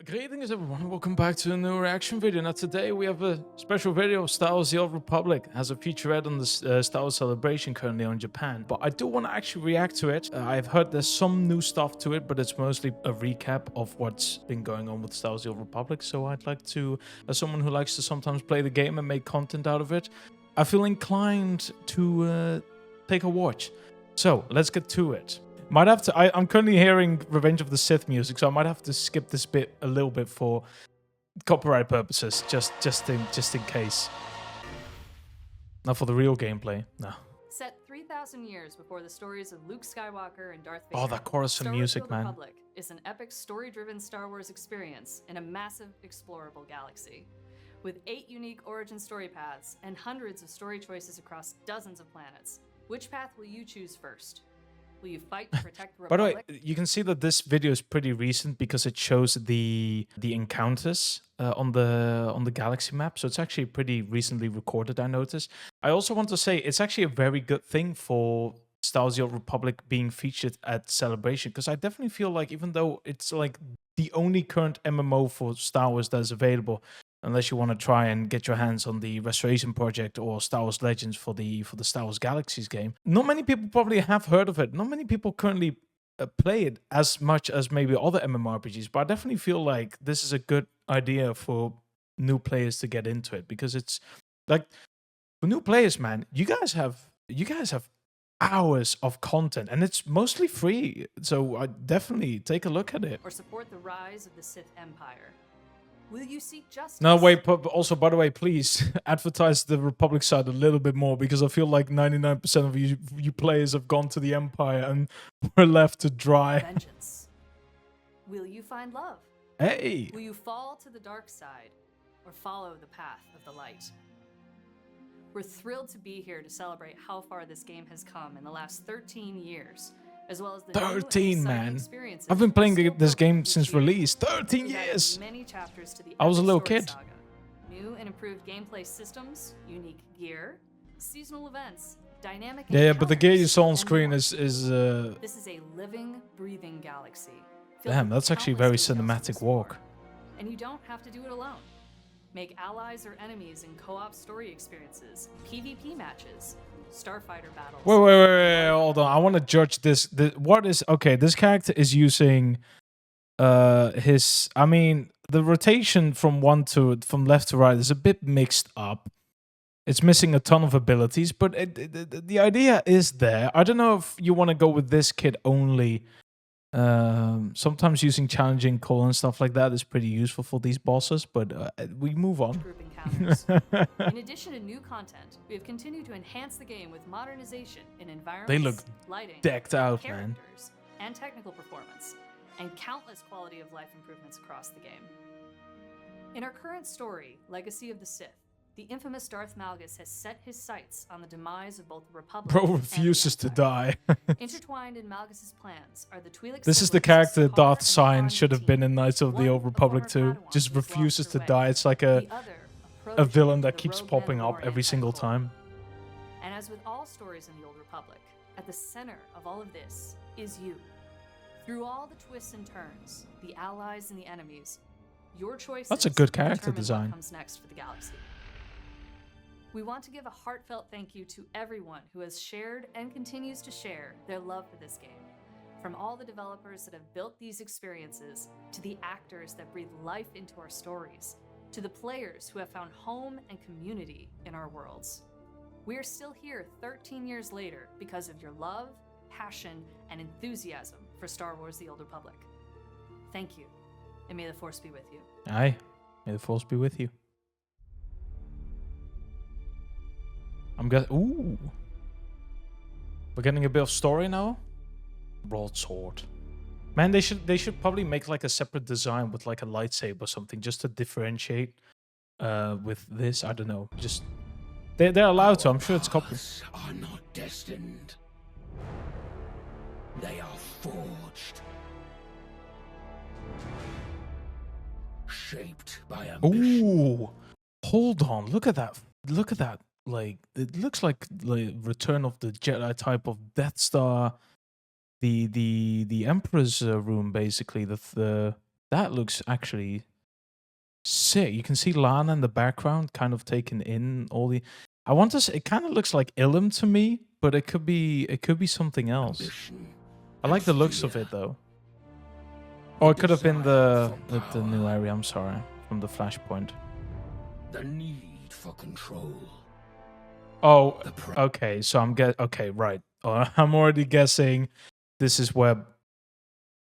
Greetings everyone, welcome back to a new reaction video. Now today we have a special video of Star Wars: The Old Republic. It has a featurette on the Star Wars celebration currently on Japan. But I do want to actually react to it. I've heard there's some new stuff to it, but it's mostly a recap of what's been going on with Star Wars: The Old Republic. So I'd like to, as someone who likes to sometimes play the game and make content out of it, I feel inclined to take a watch. So let's get to it. Might have to. I'm currently hearing Revenge of the Sith music, so I might have to skip this bit a little bit for copyright purposes, just in case. Not for the real gameplay. No. Set 3,000 years before the stories of Luke Skywalker and Darth Vader. Oh, that chorus and music, man. Star Wars: The Republic is an epic, story-driven Star Wars experience in a massive, explorable galaxy. With 8 unique origin story paths and hundreds of story choices across dozens of planets, which path will you choose first? Will you fight to protect the By the Republic? way, you can see that this video is pretty recent because it shows the encounters on the galaxy map. So it's actually pretty recently recorded, I noticed. I also want to say it's actually a very good thing for Star Wars: The Old Republic being featured at Celebration, because I definitely feel like even though it's like the only current MMO for Star Wars that is available, unless you want to try and get your hands on the Restoration Project or Star Wars Legends for the Star Wars Galaxies game. Not many people probably have heard of it. Not many people currently play it as much as maybe other MMORPGs, but I definitely feel like this is a good idea for new players to get into it, because it's like for new players, man, you guys have hours of content and it's mostly free. So I definitely take a look at it. Or support the rise of the Sith Empire? Will you seek justice? No, wait, but also, by the way, please advertise the Republic side a little bit more, because I feel like 99% of you players have gone to the Empire and we're left to dry. Vengeance. Will you find love? Hey! Will you fall to the dark side or follow the path of the light? We're thrilled to be here to celebrate how far this game has come in the last 13 years, as well as the 13, man. experiences I've been playing still this game building since each year. release. 13 We've added years! many chapters to the I was a epic little story kid. saga. New and improved gameplay systems, unique gear, seasonal events, dynamic Yeah, but the gear you encounters, saw on and screen more. is This is a living, breathing galaxy. filled damn, with that's actually a very countless details to cinematic explore. walk. And you don't have to do it alone. Make allies or enemies in co-op story experiences, PvP matches, starfighter battles. Wait, hold on. I want to judge this. What is... Okay, this character is using his... I mean, the rotation from left to right is a bit mixed up. It's missing a ton of abilities, but the idea is there. I don't know if you want to go with this kid only. Sometimes using challenging call and stuff like that is pretty useful for these bosses, but we move on. Group encounters. In addition to new content, we have continued to enhance the game with modernization in environments, They look lighting, decked out, man. characters, and technical performance, and countless quality of life improvements across the game. In our current story, Legacy of the Sith, the infamous Darth Malgus has set his sights on the demise of both the Republic Bro and the refuses to Empire. die. Intertwined in Malgus's plans are the Twi'lek This is the siblings, character Sakaar Darth and Sign Khan should have been in Knights of the One, Old a Republic former 2. Padawan Just who's lost refuses her to way. die. It's like The a other, villain protege that of the keeps rogue popping up Mandalorian every single Empire. time. And as with all stories in the Old Republic, at the center of all of this is you. Through all the twists and turns, the allies and the enemies, your choices That's a good character determine design. what comes next for the galaxy. We want to give a heartfelt thank you to everyone who has shared and continues to share their love for this game. From all the developers that have built these experiences, to the actors that breathe life into our stories, to the players who have found home and community in our worlds. We are still here 13 years later because of your love, passion, and enthusiasm for Star Wars: The Old Republic. Thank you, and may the Force be with you. Aye. May the Force be with you. I'm guessing... Ooh. We're getting a bit of story now? Broadsword. Man, they should probably make like a separate design with like a lightsaber or something, just to differentiate with this. I don't know. Just... They're allowed to. I'm sure it's copy. Paths are not destined. They are forged. Shaped by ambition. Ooh. Hold on. Look at that. Look at that. Like, it looks like Return of the Jedi type of Death Star. The Emperor's room, basically. The That looks actually sick. You can see Lana in the background, kind of taking in all the. I want to say it kind of looks like Ilum to me, but it could be something else. Ambition I like the looks of fear. it though. Or it could have been Desire the for new power. area. I'm sorry, from the Flashpoint. The need for control. Oh, The pri- okay. So okay, right. I'm already guessing this is where.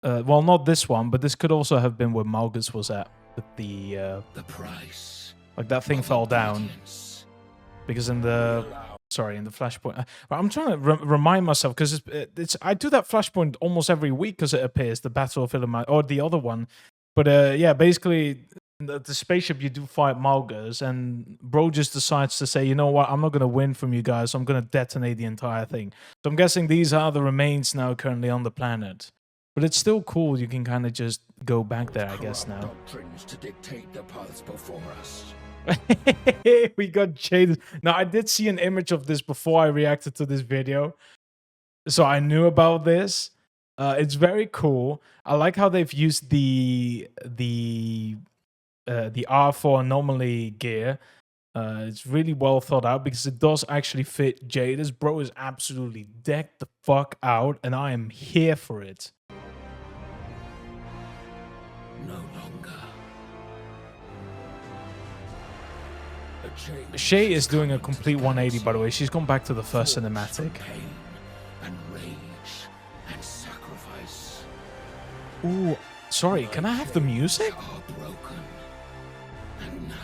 Well, not this one, but this could also have been where Malgus was at with the the price. like that thing of fell down obedience. because in Will the allow sorry in the Flashpoint. I'm trying to remind myself because it's I do that Flashpoint almost every week because it appears the Battle of Illumin or the other one, but yeah, basically. The spaceship you do fight Malgus and bro just decides to say, you know what, I'm not gonna win from you guys, so I'm gonna detonate the entire thing. So I'm guessing these are the remains now currently on the planet. But it's still cool, you can kind of just go back there, I guess, corrupt now. doctrines to dictate the paths before us. We got shaded. Now I did see an image of this before I reacted to this video. So I knew about this. It's very cool. I like how they've used the R4 anomaly gear. It's really well thought out because it does actually fit Jade. This bro is absolutely decked the fuck out, and I am here for it. No longer. A change Shay is has doing a come into complete the 180, by the way. galaxy. She's gone back to the first Forged cinematic. from pain and rage and sacrifice. Ooh, sorry, can I have the music? Are broken. And now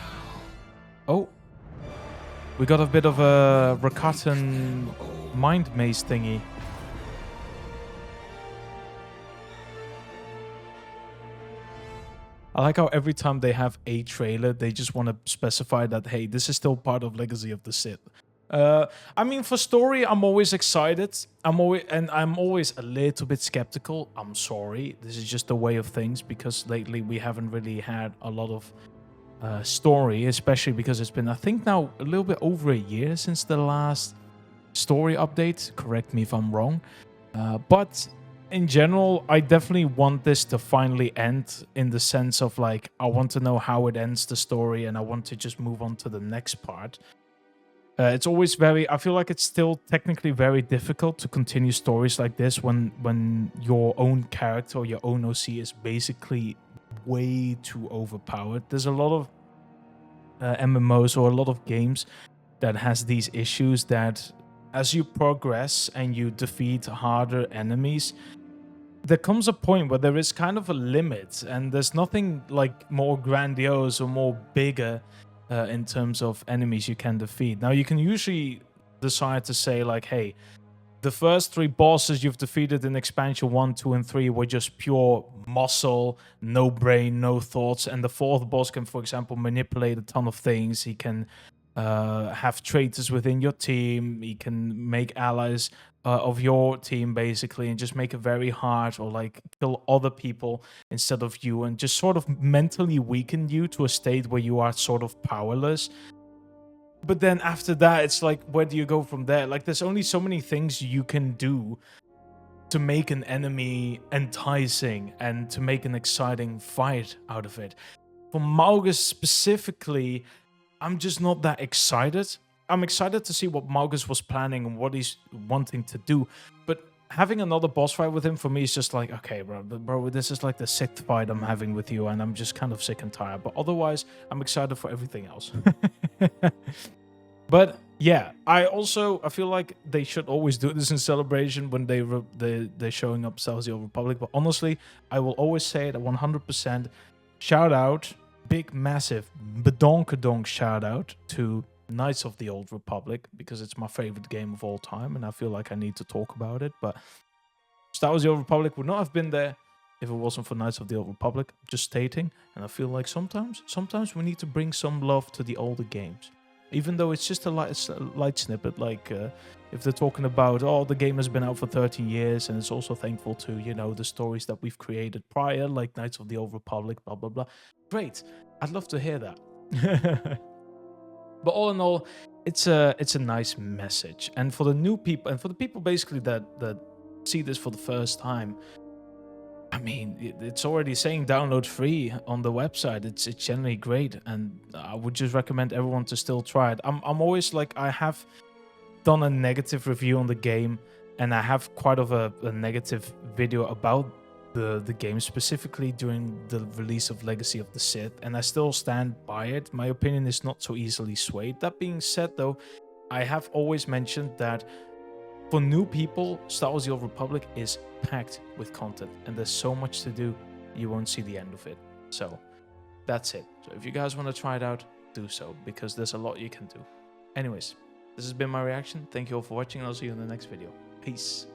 Oh, we got a bit of a Rakatan mind maze thingy. I like how every time they have a trailer, they just want to specify that, hey, this is still part of Legacy of the Sith. I mean, for story, I'm always excited. I'm always a little bit skeptical. I'm sorry. This is just the way of things because lately we haven't really had a lot of story, especially because it's been, I think now, a little bit over a year since the last story update. Correct me if I'm wrong. But in general, I definitely want this to finally end in the sense of like, I want to know how it ends the story and I want to just move on to the next part. It's always I feel like it's still technically very difficult to continue stories like this when your own character or your own OC is basically way too overpowered. There's a lot of MMOs or a lot of games that has these issues that as you progress and you defeat harder enemies, there comes a point where there is kind of a limit and there's nothing like more grandiose or more bigger in terms of enemies you can defeat. Now you can usually decide to say like, hey, the first 3 bosses you've defeated in expansion 1, 2, and 3 were just pure muscle, no brain, no thoughts. And the 4th boss can, for example, manipulate a ton of things. He can have traitors within your team. He can make allies of your team, basically, and just make it very hard or like kill other people instead of you and just sort of mentally weaken you to a state where you are sort of powerless. But then after that, it's like, where do you go from there? Like, there's only so many things you can do to make an enemy enticing and to make an exciting fight out of it. For Malgus specifically, I'm just not that excited. I'm excited to see what Malgus was planning and what he's wanting to do. But having another boss fight with him, for me, is just like, okay, bro, this is like the 6th fight I'm having with you, and I'm just kind of sick and tired. But otherwise, I'm excited for everything else. But yeah, I feel like they should always do this in Celebration when they're showing up Star Wars: The Old Republic. But honestly, I will always say it 100%. Shout out, big, massive, badonkadonk shout out to Knights of the Old Republic, because it's my favorite game of all time, and I feel like I need to talk about it. But Star Wars: The Old Republic would not have been there if it wasn't for Knights of the Old Republic. Just stating, and I feel like sometimes we need to bring some love to the older games. Even though it's just a light snippet, like if they're talking about, oh, the game has been out for 13 years, and it's also thankful to, you know, the stories that we've created prior, like Knights of the Old Republic, blah, blah, blah. Great. I'd love to hear that. But all in all, it's a nice message. And for the new people, and for the people basically that see this for the first time, I mean, it's already saying download free on the website. It's generally great, and I would just recommend everyone to still try it. I'm always like, I have done a negative review on the game, and I have quite of a negative video about the game, specifically during the release of Legacy of the Sith, and I still stand by it. My opinion is not so easily swayed. That being said, though, I have always mentioned that for new people, Star Wars: The Old Republic is packed with content, and there's so much to do, you won't see the end of it. So that's it. So if you guys want to try it out, do so, because there's a lot you can do. Anyways, this has been my reaction. Thank you all for watching, and I'll see you in the next video. Peace.